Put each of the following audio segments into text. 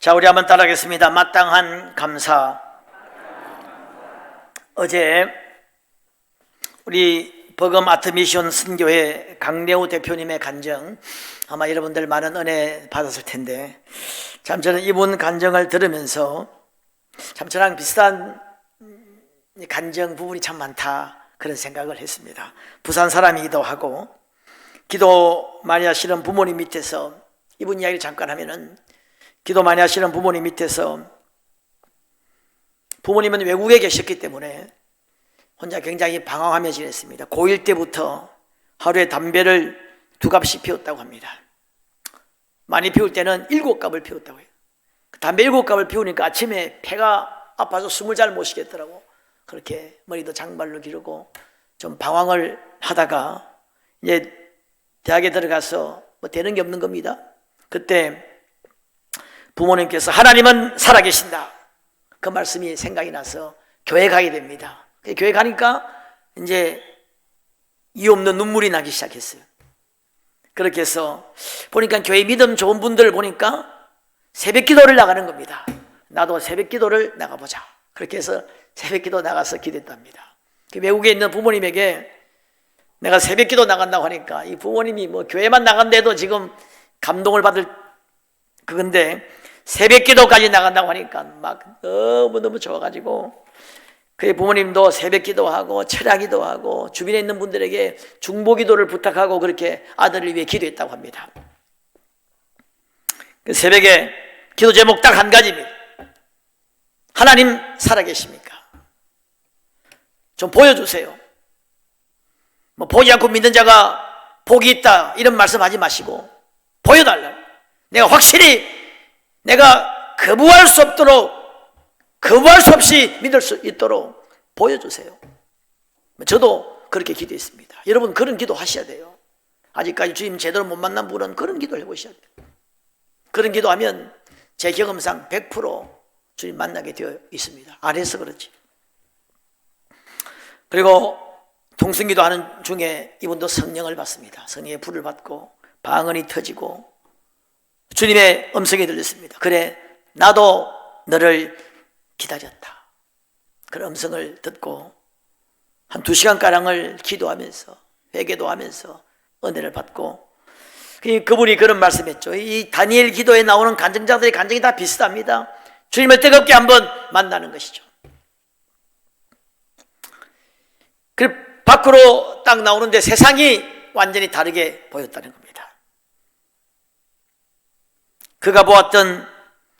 자, 우리 한번 따라하겠습니다. 마땅한 감사. 어제 우리 버금 아트미션 선교회 강래우 대표님의 간증, 아마 여러분들 많은 은혜 받았을 텐데, 참 저는 이분 간증을 들으면서 참 저랑 비슷한 간증 부분이 참 많다, 그런 생각을 했습니다. 부산 사람이기도 하고, 기도 많이 하시는 부모님 밑에서, 이분 이야기를 잠깐 하면은, 기도 많이 하시는 부모님 밑에서, 부모님은 외국에 계셨기 때문에 혼자 굉장히 방황하며 지냈습니다. 고1 때부터 하루에 담배를 2갑씩 피웠다고 합니다. 많이 피울 때는 7갑을 피웠다고 해요. 담배 7갑을 피우니까 아침에 배가 아파서 숨을 잘 못 쉬겠더라고. 그렇게 머리도 장발로 기르고 좀 방황을 하다가 이제 대학에 들어가서 뭐 되는 게 없는 겁니다. 그때 부모님께서 하나님은 살아계신다, 그 말씀이 생각이 나서 교회 가게 됩니다. 교회 가니까 이제 이유 없는 눈물이 나기 시작했어요. 그렇게 해서 보니까 교회 믿음 좋은 분들 보니까 새벽 기도를 나가는 겁니다. 나도 새벽 기도를 나가보자. 그렇게 해서 새벽 기도 나가서 기도했답니다. 외국에 있는 부모님에게 내가 새벽 기도 나간다고 하니까 이 부모님이 뭐 교회만 나간데도 지금 감동을 받을 그건데, 새벽 기도까지 나간다고 하니까 막 너무너무 좋아가지고 그의 부모님도 새벽 기도하고 철야 기도하고 주변에 있는 분들에게 중보 기도를 부탁하고 그렇게 아들을 위해 기도했다고 합니다. 그 새벽에 기도 제목 딱 한 가지입니다. 하나님 살아계십니까? 좀 보여주세요. 뭐 보지 않고 믿는 자가 복이 있다, 이런 말씀하지 마시고 보여달라. 내가 확실히 내가 거부할 수 없도록, 거부할 수 없이 믿을 수 있도록 보여주세요. 저도 그렇게 기도했습니다. 여러분 그런 기도 하셔야 돼요. 아직까지 주님 제대로 못 만난 분은 그런 기도를 해보셔야 돼요. 그런 기도하면 제 경험상 100% 주님 만나게 되어 있습니다. 안 해서 그렇지. 그리고 통성기도 하는 중에 이분도 성령을 받습니다. 성령의 불을 받고 방언이 터지고 주님의 음성이 들렸습니다. 그래, 나도 너를 기다렸다. 그런 음성을 듣고 한 2시간가량을 기도하면서 회개도 하면서 은혜를 받고, 그분이 그런 말씀했죠. 이 다니엘 기도에 나오는 간증자들의 간증이 다 비슷합니다. 주님을 뜨겁게 한번 만나는 것이죠. 그 밖으로 딱 나오는데 세상이 완전히 다르게 보였다는 겁니다. 그가 보았던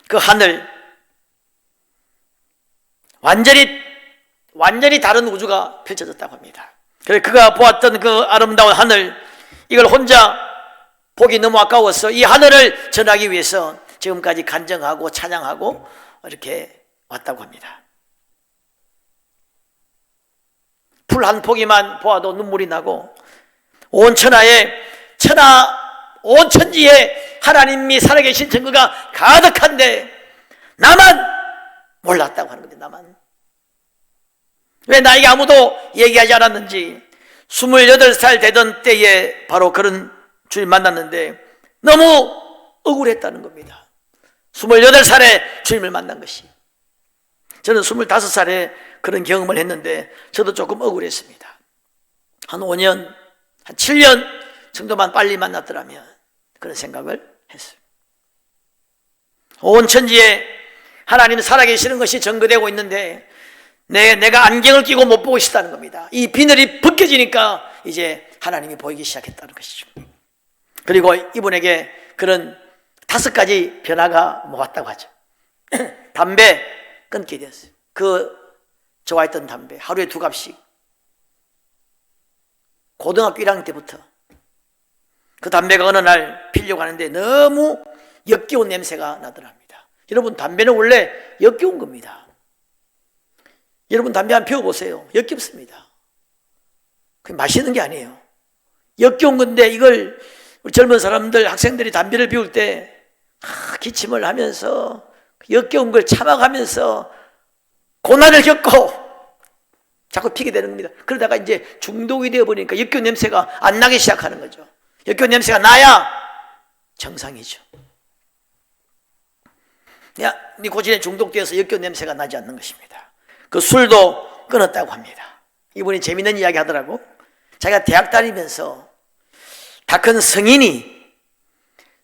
그 하늘, 완전히 다른 우주가 펼쳐졌다고 합니다. 그래서 그가 보았던 그 아름다운 하늘, 이걸 혼자 보기 너무 아까워서 이 하늘을 전하기 위해서 지금까지 간증하고 찬양하고 이렇게 왔다고 합니다. 풀 한 포기만 보아도 눈물이 나고 온 천지에 하나님이 살아계신 증거가 가득한데 나만 몰랐다고 하는 건데, 나만. 왜 나에게 아무도 얘기하지 않았는지. 28살 되던 때에 바로 그런 주님 만났는데 너무 억울했다는 겁니다. 28살에 주님을 만난 것이. 저는 25살에 그런 경험을 했는데 저도 조금 억울했습니다. 한 5년, 한 7년 정도만 빨리 만났더라면, 그런 생각을 했어요. 온 천지에 하나님 살아계시는 것이 증거되고 있는데 내가 안경을 끼고 못 보고 있었다는 겁니다. 이 비늘이 벗겨지니까 이제 하나님이 보이기 시작했다는 것이죠. 그리고 이분에게 그런 5가지 변화가 왔다고 하죠. 담배 끊게 되었어요. 그 좋아했던 담배 하루에 2갑씩. 고등학교 1학년 때부터 그 담배가 어느 날 피려고 하는데 너무 역겨운 냄새가 나더랍니다. 여러분, 담배는 원래 역겨운 겁니다. 여러분 담배 한번 피워보세요. 역겹습니다. 그게 맛있는 게 아니에요. 역겨운 건데 이걸 우리 젊은 사람들, 학생들이 담배를 피울 때 기침을 하면서 역겨운 걸 참아가면서 고난을 겪고 자꾸 피게 되는 겁니다. 그러다가 이제 중독이 되어버리니까 역겨운 냄새가 안 나기 시작하는 거죠. 역겨운 냄새가 나야 정상이죠. 야, 니코틴에 중독되어서 역겨 냄새가 나지 않는 것입니다. 그 술도 끊었다고 합니다. 이분이 재밌는 이야기 하더라고. 자기가 대학 다니면서 다 큰 성인이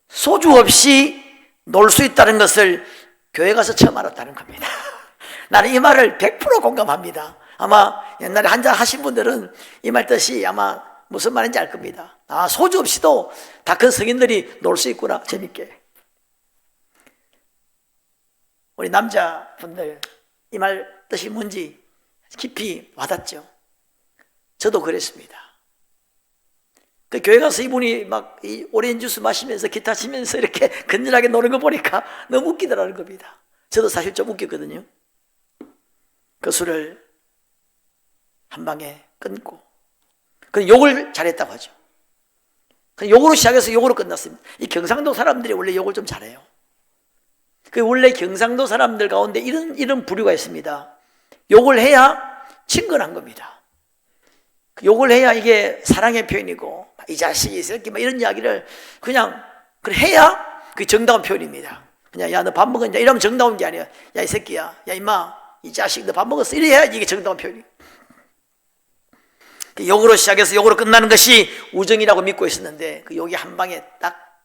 소주 없이 놀 수 있다는 것을 교회 가서 처음 알았다는 겁니다. 나는 이 말을 100% 공감합니다. 아마 옛날에 한잔 하신 분들은 이 말 뜻이 아마 무슨 말인지 알 겁니다. 아, 소주 없이도 다 큰 성인들이 놀 수 있구나, 재밌게. 우리 남자분들 이 말 뜻이 뭔지 깊이 와닿죠. 저도 그랬습니다. 그 교회 가서 이분이 막 이 오렌지 주스 마시면서 기타 치면서 이렇게 근질하게 노는 거 보니까 너무 웃기더라는 겁니다. 저도 사실 좀 웃겼거든요. 그 술을 한 방에 끊고, 그 욕을 잘했다고 하죠. 그 욕으로 시작해서 욕으로 끝났습니다. 이 경상도 사람들이 원래 욕을 좀 잘해요. 그 원래 경상도 사람들 가운데 이런 부류가 있습니다. 욕을 해야 친근한 겁니다. 욕을 해야 이게 사랑의 표현이고, 이 자식이 이 새끼 막 이런 이야기를 그냥 해야 그게 정다운 표현입니다. 그냥 야, 너 밥 먹었냐 이러면 정다운 게 아니야. 야, 이 새끼야, 야, 임마, 이 자식 너 밥 먹었어 이래야 이게 정다운 표현이에요. 욕으로 시작해서 욕으로 끝나는 것이 우정이라고 믿고 있었는데 그 욕이 한 방에 딱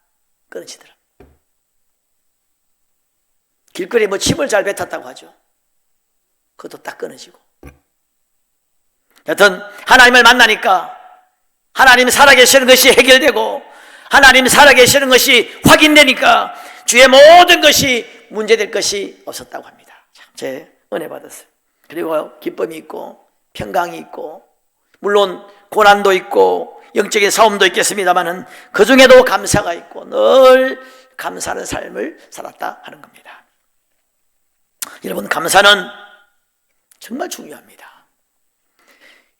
끊어지더라. 길거리에 뭐 침을 잘 뱉었다고 하죠. 그것도 딱 끊어지고. 여튼 하나님을 만나니까 하나님이 살아계시는 것이 해결되고 하나님이 살아계시는 것이 확인되니까 주의 모든 것이 문제될 것이 없었다고 합니다. 참, 제 은혜 받았어요. 그리고 기쁨이 있고 평강이 있고 물론 고난도 있고 영적인 싸움도 있겠습니다만은 그 중에도 감사가 있고 늘 감사하는 삶을 살았다 하는 겁니다. 여러분, 감사는 정말 중요합니다.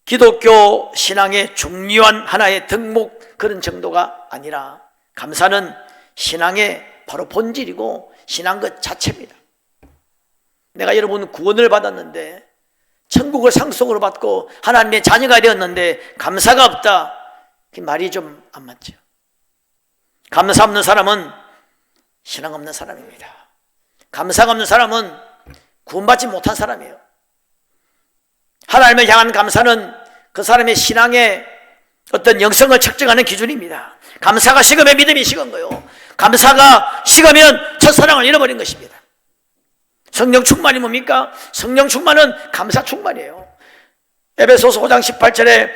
기독교 신앙의 중요한 하나의 덕목 그런 정도가 아니라 감사는 신앙의 바로 본질이고 신앙 것 자체입니다. 내가 여러분 구원을 받았는데 천국을 상속으로 받고 하나님의 자녀가 되었는데 감사가 없다, 그 말이 좀 안 맞죠. 감사 없는 사람은 신앙 없는 사람입니다. 감사가 없는 사람은 구원받지 못한 사람이에요. 하나님을 향한 감사는 그 사람의 신앙의 어떤 영성을 측정하는 기준입니다. 감사가 식으면 믿음이 식은 거예요. 감사가 식으면 첫사랑을 잃어버린 것입니다. 성령 충만이 뭡니까? 성령 충만은 감사 충만이에요. 에베소서 5장 18절에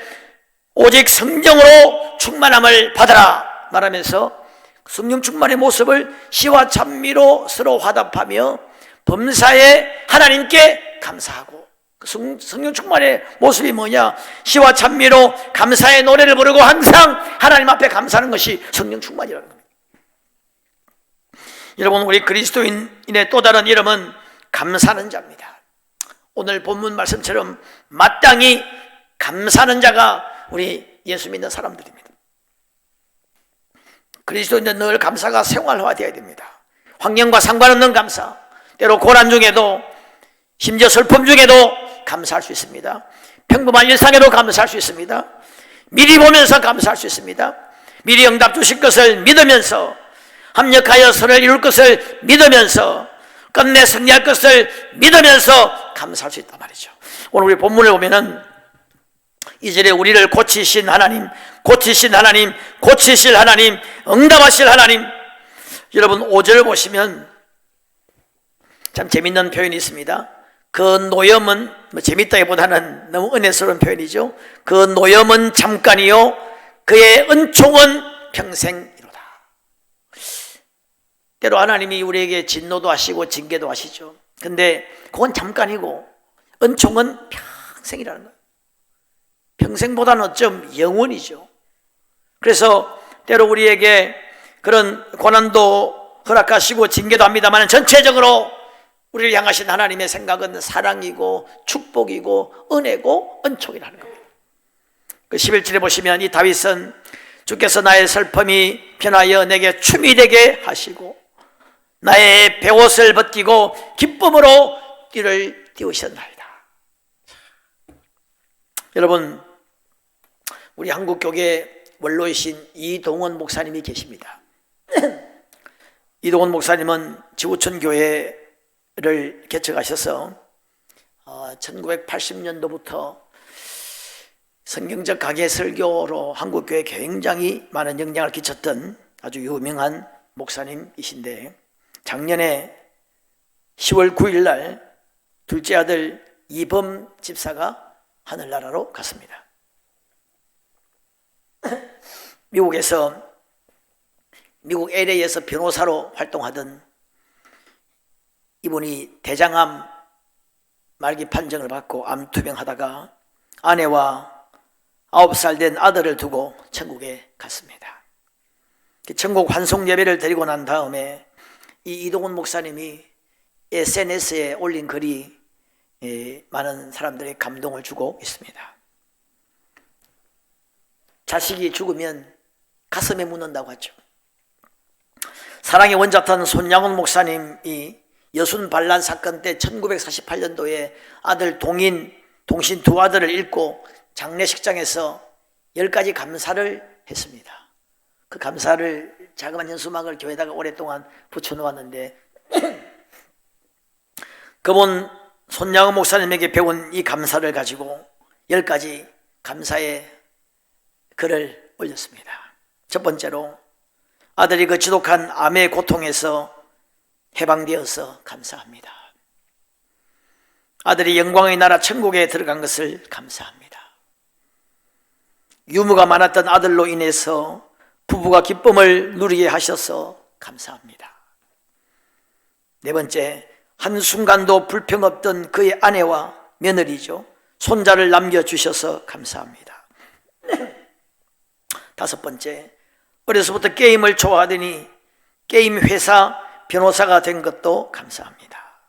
오직 성령으로 충만함을 받아라 말하면서 성령 충만의 모습을 시와 찬미로 서로 화답하며 범사에 하나님께 감사하고, 성령 충만의 모습이 뭐냐? 시와 찬미로 감사의 노래를 부르고 항상 하나님 앞에 감사하는 것이 성령 충만이라는 겁니다. 여러분, 우리 그리스도인의 또 다른 이름은 감사하는 자입니다. 오늘 본문 말씀처럼 마땅히 감사하는 자가 우리 예수 믿는 사람들입니다. 그리스도인은 늘 감사가 생활화되어야 됩니다. 환경과 상관없는 감사, 때로 고난 중에도 심지어 슬픔 중에도 감사할 수 있습니다. 평범한 일상에도 감사할 수 있습니다. 미리 보면서 감사할 수 있습니다. 미리 응답 주실 것을 믿으면서, 합력하여 선을 이룰 것을 믿으면서, 끝내 승리할 것을 믿으면서 감사할 수 있단 말이죠. 오늘 우리 본문을 보면은 2절에 우리를 고치신 하나님, 고치신 하나님, 고치실 하나님, 응답하실 하나님. 여러분 5절을 보시면 참 재밌는 표현이 있습니다. 그 노염은, 재밌다기보다는 너무 은혜스러운 표현이죠. 그 노염은 잠깐이요 그의 은총은 평생이로다. 때로 하나님이 우리에게 진노도 하시고 징계도 하시죠. 근데 그건 잠깐이고 은총은 평생이라는 거예요. 평생보다는 어쩜 영원이죠. 그래서 때로 우리에게 그런 고난도 허락하시고 징계도 합니다만 전체적으로 우리를 향하신 하나님의 생각은 사랑이고 축복이고 은혜고 은총이라는 겁니다. 그 11절에 보시면 이 다윗은 주께서 나의 슬픔이 변하여 내게 춤이 되게 하시고 나의 베옷을 벗기고 기쁨으로 띠를 띄우셨나이다. 여러분, 우리 한국교회 원로이신 이동원 목사님이 계십니다. 이동원 목사님은 지구촌 교회를 개척하셔서 1980년도부터 성경적 가계 설교로 한국교회에 굉장히 많은 영향을 끼쳤던 아주 유명한 목사님이신데, 작년에 10월 9일 날 둘째 아들 이범 집사가 하늘나라로 갔습니다. 미국 LA에서 변호사로 활동하던 이분이 대장암 말기 판정을 받고 암투병하다가 아내와 9살 된 아들을 두고 천국에 갔습니다. 천국 환송 예배를 드리고 난 다음에 이 이동훈 목사님이 SNS에 올린 글이 많은 사람들의 감동을 주고 있습니다. 자식이 죽으면 가슴에 묻는다고 하죠. 사랑의 원자탄 손양훈 목사님이 여순 반란 사건 때 1948년도에 아들 동신 두 아들을 잃고 장례식장에서 10가지 감사를 했습니다. 그 감사를 자그마한 현수막을 교회에다가 오랫동안 붙여놓았는데 그분 손양훈 목사님에게 배운 이 감사를 가지고 10가지 감사의 글을 올렸습니다. 첫 번째로, 아들이 그 지독한 암의 고통에서 해방되어서 감사합니다. 아들이 영광의 나라 천국에 들어간 것을 감사합니다. 유무가 많았던 아들로 인해서 부부가 기쁨을 누리게 하셔서 감사합니다. 네 번째, 한순간도 불평 없던 그의 아내와 며느리죠, 손자를 남겨주셔서 감사합니다. 다섯 번째, 어려서부터 게임을 좋아하더니 게임 회사 변호사가 된 것도 감사합니다.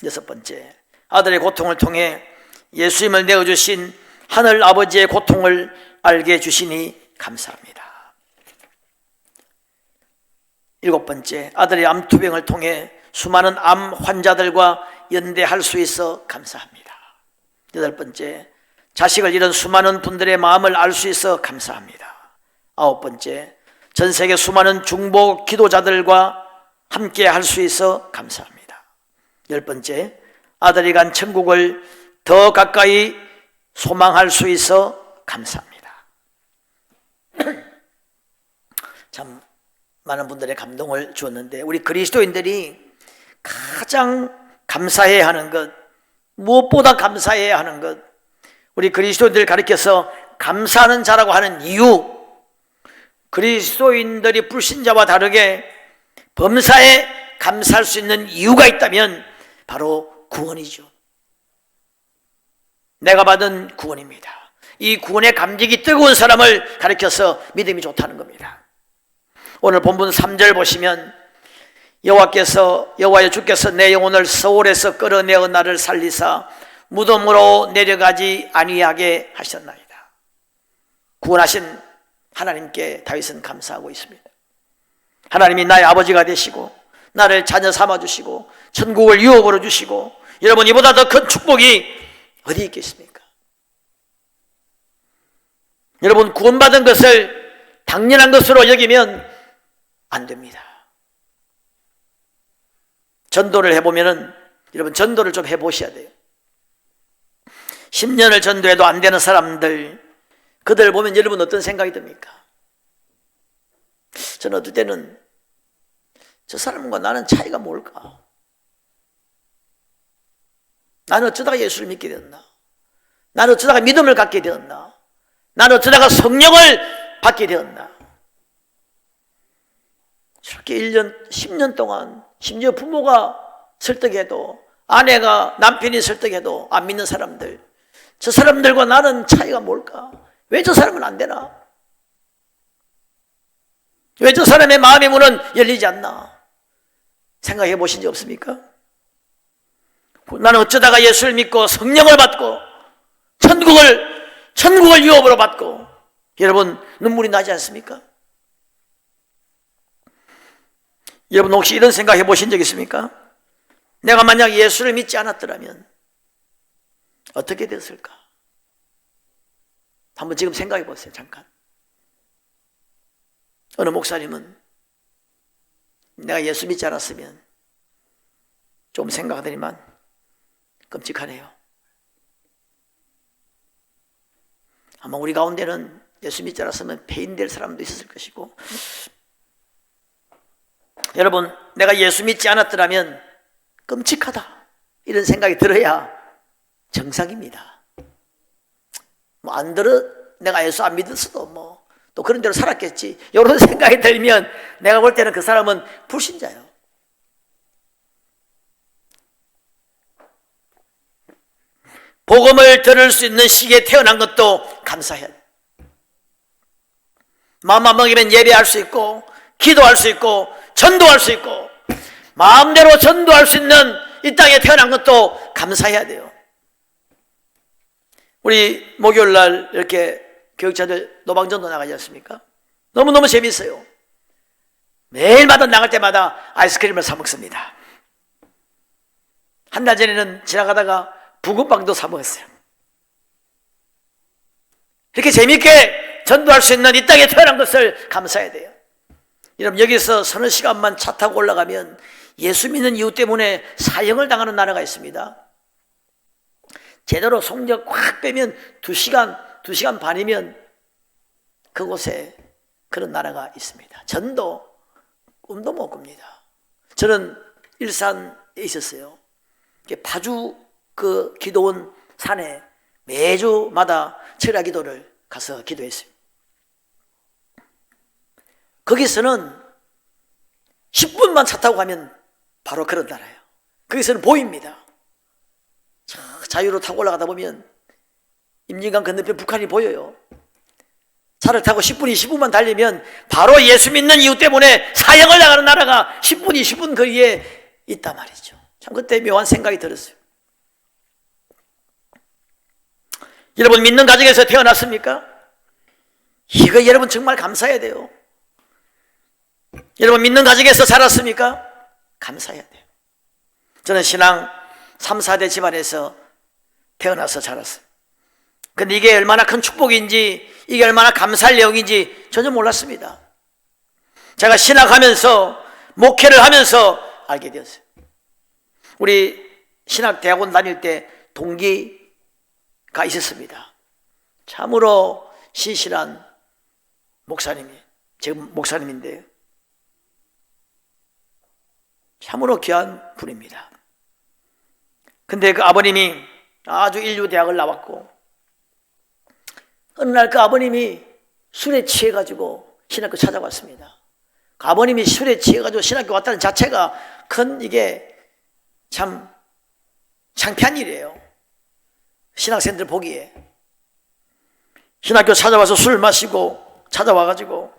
여섯 번째, 아들의 고통을 통해 예수님을 내어주신 하늘 아버지의 고통을 알게 해주시니 감사합니다. 일곱 번째, 아들의 암투병을 통해 수많은 암 환자들과 연대할 수 있어 감사합니다. 여덟 번째, 자식을 잃은 수많은 분들의 마음을 알 수 있어 감사합니다. 아홉 번째, 전 세계 수많은 중보 기도자들과 함께 할 수 있어 감사합니다. 열 번째, 아들이 간 천국을 더 가까이 소망할 수 있어 감사합니다. 참 많은 분들의 감동을 주었는데, 우리 그리스도인들이 가장 감사해야 하는 것, 무엇보다 감사해야 하는 것, 우리 그리스도인들을 가리켜서 감사하는 자라고 하는 이유, 그리스도인들이 불신자와 다르게 범사에 감사할 수 있는 이유가 있다면 바로 구원이죠. 내가 받은 구원입니다. 이 구원의 감격이 뜨거운 사람을 가리켜서 믿음이 좋다는 겁니다. 오늘 본문 3절 보시면, 여호와여 주께서 내 영혼을 서울에서 끌어내어 나를 살리사 무덤으로 내려가지 아니하게 하셨나이다. 구원하신 하나님께 다윗은 감사하고 있습니다. 하나님이 나의 아버지가 되시고 나를 자녀 삼아주시고 천국을 유업으로 주시고, 여러분, 이보다 더 큰 축복이 어디 있겠습니까? 여러분, 구원받은 것을 당연한 것으로 여기면 안 됩니다. 전도를 해보면은, 여러분, 전도를 좀 해보셔야 돼요. 10년을 전도해도 안 되는 사람들, 그들 보면 여러분 어떤 생각이 듭니까? 저는 어떨 때는 저 사람과 나는 차이가 뭘까? 나는 어쩌다가 예수를 믿게 되었나? 나는 어쩌다가 믿음을 갖게 되었나? 나는 어쩌다가 성령을 받게 되었나? 저렇게 1년, 10년 동안, 심지어 부모가 설득해도, 아내가, 남편이 설득해도 안 믿는 사람들, 저 사람들과 나는 차이가 뭘까? 왜 저 사람은 안 되나? 왜 저 사람의 마음의 문은 열리지 않나? 생각해 보신 적 없습니까? 나는 어쩌다가 예수를 믿고 성령을 받고 천국을 유업으로 받고, 여러분, 눈물이 나지 않습니까? 여러분, 혹시 이런 생각해 보신 적 있습니까? 내가 만약 예수를 믿지 않았더라면 어떻게 됐을까? 한번 지금 생각해 보세요. 잠깐. 어느 목사님은 내가 예수 믿지 않았으면 좀 생각하더니만 끔찍하네요. 아마 우리 가운데는 예수 믿지 않았으면 폐인될 사람도 있었을 것이고, 여러분, 내가 예수 믿지 않았더라면 끔찍하다 이런 생각이 들어야 정상입니다. 뭐 안 들어 내가 예수 안 믿었어도 뭐 또 그런 대로 살았겠지, 이런 생각이 들면 내가 볼 때는 그 사람은 불신자예요. 복음을 들을 수 있는 시기에 태어난 것도 감사해야 돼. 마음만 먹이면 예배할 수 있고, 기도할 수 있고, 전도할 수 있고, 마음대로 전도할 수 있는 이 땅에 태어난 것도 감사해야 돼요. 우리 목요일 날 이렇게 교육자들 노방전도 나가지 않습니까? 너무너무 재밌어요. 매일마다 나갈 때마다 아이스크림을 사 먹습니다. 한 달 전에는 지나가다가 붕어빵도 사 먹었어요. 이렇게 재밌게 전도할 수 있는 이 땅에 태어난 것을 감사해야 돼요. 여러분, 여기서 서너 시간만 차 타고 올라가면 예수 믿는 이유 때문에 사형을 당하는 나라가 있습니다. 제대로 속력 확 빼면 2시간 반이면 그곳에 그런 나라가 있습니다. 전도 꿈도 못 꿉니다. 저는 일산에 있었어요. 파주 그 기도원 산에 매주마다 철야 기도를 가서 기도했어요. 거기서는 10분만 차 타고 가면 바로 그런 나라예요. 거기서는 보입니다. 자유로 타고 올라가다 보면 임진강 건너편 북한이 보여요. 차를 타고 10분, 20분만 달리면 바로 예수 믿는 이유 때문에 사형을 당하는 나라가 10분, 20분 거리에 있단 말이죠. 참 그때 묘한 생각이 들었어요. 여러분, 믿는 가정에서 태어났습니까? 이거 여러분 정말 감사해야 돼요. 여러분, 믿는 가정에서 자랐습니까? 감사해야 돼요. 저는 신앙 3, 4대 집안에서 태어나서 자랐어요. 근데 이게 얼마나 큰 축복인지, 이게 얼마나 감사할 내용인지 전혀 몰랐습니다. 제가 신학하면서, 목회를 하면서 알게 되었어요. 우리 신학대학원 다닐 때 동기가 있었습니다. 참으로 신실한 목사님이, 지금 목사님인데요, 참으로 귀한 분입니다. 근데 그 아버님이 아주 인류대학을 나왔고, 어느 날 그 아버님이 술에 취해가지고 신학교 찾아왔습니다. 그 아버님이 술에 취해가지고 신학교 왔다는 자체가 큰, 이게 참 창피한 일이에요. 신학생들 보기에. 신학교 찾아와서 술 마시고 찾아와가지고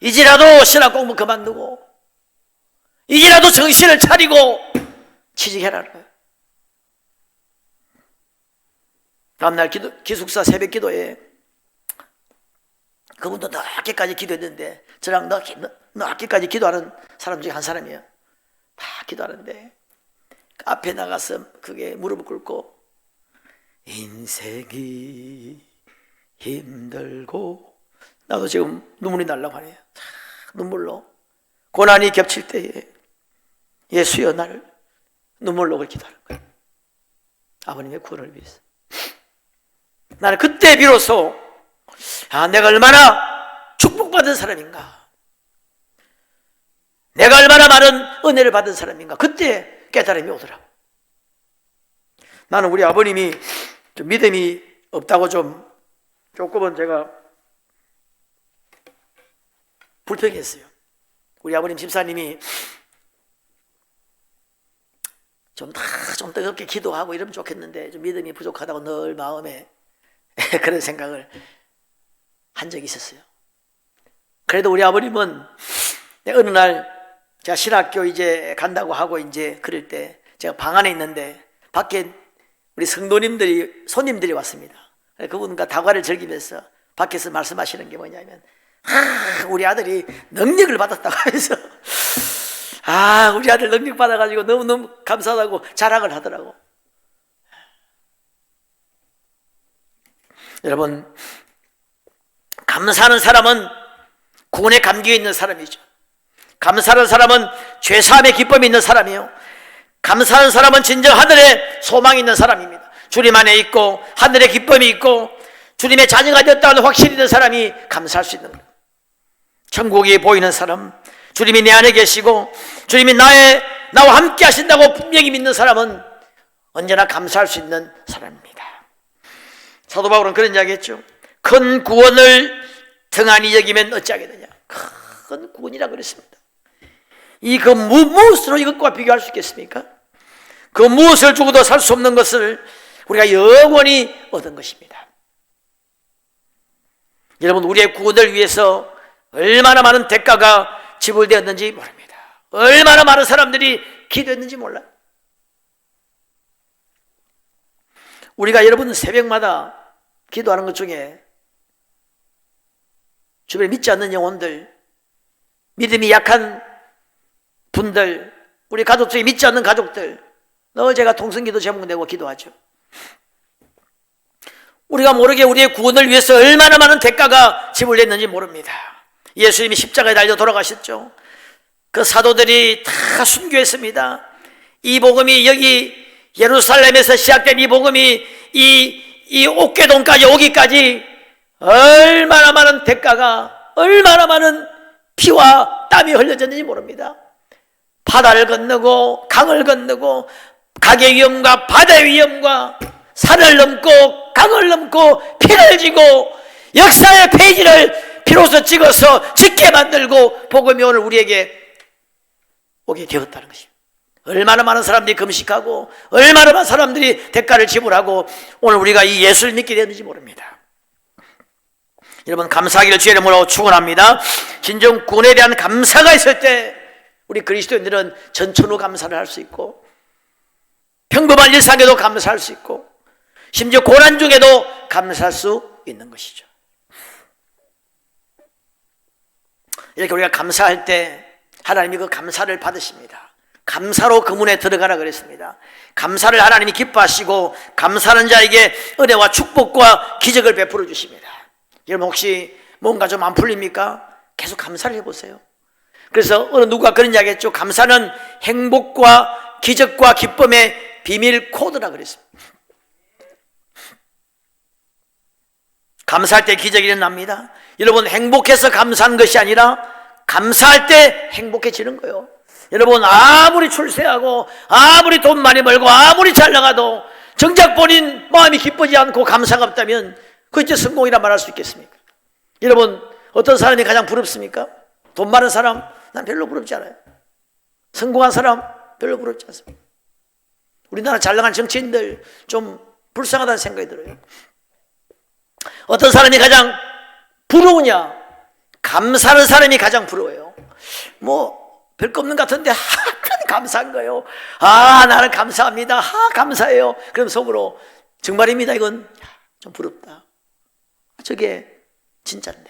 이제라도 신학 공부 그만두고 이제라도 정신을 차리고 취직해라는 거예요. 다음날 기숙사 새벽 기도에 그분도 늦게까지 기도했는데, 저랑 늦게까지 기도하는 사람 중에 한 사람이에요. 다 기도하는데 앞에 나가서 그게 무릎을 꿇고, 인생이 힘들고, 나도 지금 눈물이 나려고 하네요. 눈물로 고난이 겹칠 때에 예수여 나를, 눈물로 기도하는 거예요. 아버님의 구원을 위해서. 나는 그때 비로소 내가 얼마나 축복받은 사람인가, 내가 얼마나 많은 은혜를 받은 사람인가, 그때 깨달음이 오더라고. 나는 우리 아버님이 좀 믿음이 없다고 조금은 제가 불평했어요. 우리 아버님 집사님이 좀 뜨겁게 기도하고 이러면 좋겠는데 좀 믿음이 부족하다고 늘 마음에 그런 생각을 한 적이 있었어요. 그래도 우리 아버님은 어느 날 제가 신학교 이제 간다고 하고 이제 그럴 때 제가 방 안에 있는데 밖에 우리 성도님들이, 손님들이 왔습니다. 그분과 다과를 즐기면서 밖에서 말씀하시는 게 뭐냐면, 우리 아들이 능력을 받았다고 해서, 우리 아들 능력 받아가지고 너무너무 감사하다고 자랑을 하더라고. 여러분, 감사하는 사람은 구원에 감겨 있는 사람이죠. 감사하는 사람은 죄사함의 기쁨이 있는 사람이요, 감사하는 사람은 진정 하늘에 소망이 있는 사람입니다. 주님 안에 있고 하늘의 기쁨이 있고 주님의 자녀가 되었다는 확신이 있는 사람이 감사할 수 있는 거예요. 천국이 보이는 사람, 주님이 내 안에 계시고 주님이 나와 함께 하신다고 분명히 믿는 사람은 언제나 감사할 수 있는 사람입니다. 사도 바울은 그런 이야기했죠. 큰 구원을 등한히 여기면 어찌하겠느냐. 큰 구원이라고 그랬습니다. 그 무엇으로 이것과 비교할 수 있겠습니까? 그 무엇을 주고도 살 수 없는 것을 우리가 영원히 얻은 것입니다. 여러분, 우리의 구원을 위해서 얼마나 많은 대가가 지불되었는지 모릅니다. 얼마나 많은 사람들이 기도했는지 몰라요. 우리가 여러분 새벽마다 기도하는 것 중에 주변에 믿지 않는 영혼들, 믿음이 약한 분들, 우리 가족 중에 믿지 않는 가족들, 늘 제가 통성기도 제목내고 기도하죠. 우리가 모르게 우리의 구원을 위해서 얼마나 많은 대가가 지불됐는지 모릅니다. 예수님이 십자가에 달려 돌아가셨죠. 그 사도들이 다 순교했습니다. 이 복음이 여기 예루살렘에서 시작된 이 복음이 이 옥계동까지 오기까지 얼마나 많은 대가가, 얼마나 많은 피와 땀이 흘려졌는지 모릅니다. 바다를 건너고 강을 건너고 각의 위험과 바다의 위험과 산을 넘고 강을 넘고 피를 지고 역사의 페이지를 피로써 찍어서 짓게 만들고 복음이 오늘 우리에게 오게 되었다는 것입니다. 얼마나 많은 사람들이 금식하고 얼마나 많은 사람들이 대가를 지불하고 오늘 우리가 이 예수를 믿게 되는지 모릅니다. 여러분, 감사하기를 주의 이름으로 축원합니다. 진정 구원에 대한 감사가 있을 때 우리 그리스도인들은 전천후 감사를 할 수 있고 평범한 일상에도 감사할 수 있고 심지어 고난 중에도 감사할 수 있는 것이죠. 이렇게 우리가 감사할 때 하나님이 그 감사를 받으십니다. 감사로 그 문에 들어가라 그랬습니다. 감사를 하나님이 기뻐하시고 감사하는 자에게 은혜와 축복과 기적을 베풀어 주십니다. 여러분, 혹시 뭔가 좀 안 풀립니까? 계속 감사를 해보세요. 그래서 어느 누가 그런 이야기 했죠. 감사는 행복과 기적과 기쁨의 비밀 코드라 그랬습니다. 감사할 때 기적이 일어납니다. 여러분, 행복해서 감사하는 것이 아니라 감사할 때 행복해지는 거예요. 여러분, 아무리 출세하고 아무리 돈 많이 벌고 아무리 잘 나가도 정작 본인 마음이 기쁘지 않고 감사가 없다면 그 이제 성공이라 말할 수 있겠습니까? 여러분, 어떤 사람이 가장 부럽습니까? 돈 많은 사람? 난 별로 부럽지 않아요. 성공한 사람? 별로 부럽지 않습니다. 우리나라 잘 나간 정치인들 좀 불쌍하다는 생각이 들어요. 어떤 사람이 가장 부러우냐? 감사하는 사람이 가장 부러워요. 별거 없는 것 같은데 감사한 거예요. 나는 감사합니다. 감사해요. 그럼 속으로 정말입니다. 이건 좀 부럽다. 저게 진짜인데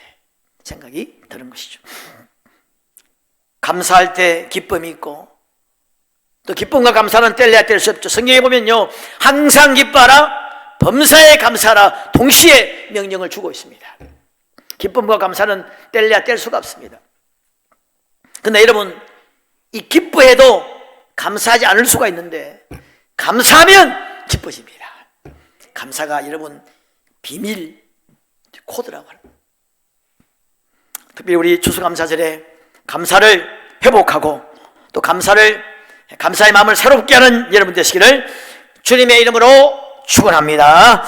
생각이 드는 것이죠. 감사할 때 기쁨이 있고 또 기쁨과 감사는 뗄래야 뗄 수 없죠. 성경에 보면요, 항상 기뻐하라, 범사에 감사하라 동시에 명령을 주고 있습니다. 기쁨과 감사는 뗄래야 뗄 수가 없습니다. 그런데 여러분, 이 기뻐해도 감사하지 않을 수가 있는데 감사하면 기뻐집니다. 감사가 여러분 비밀 코드라고 합니다. 특별히 우리 추수감사절에 감사를 회복하고 또 감사의 마음을 새롭게 하는 여러분 되시기를 주님의 이름으로 축원합니다.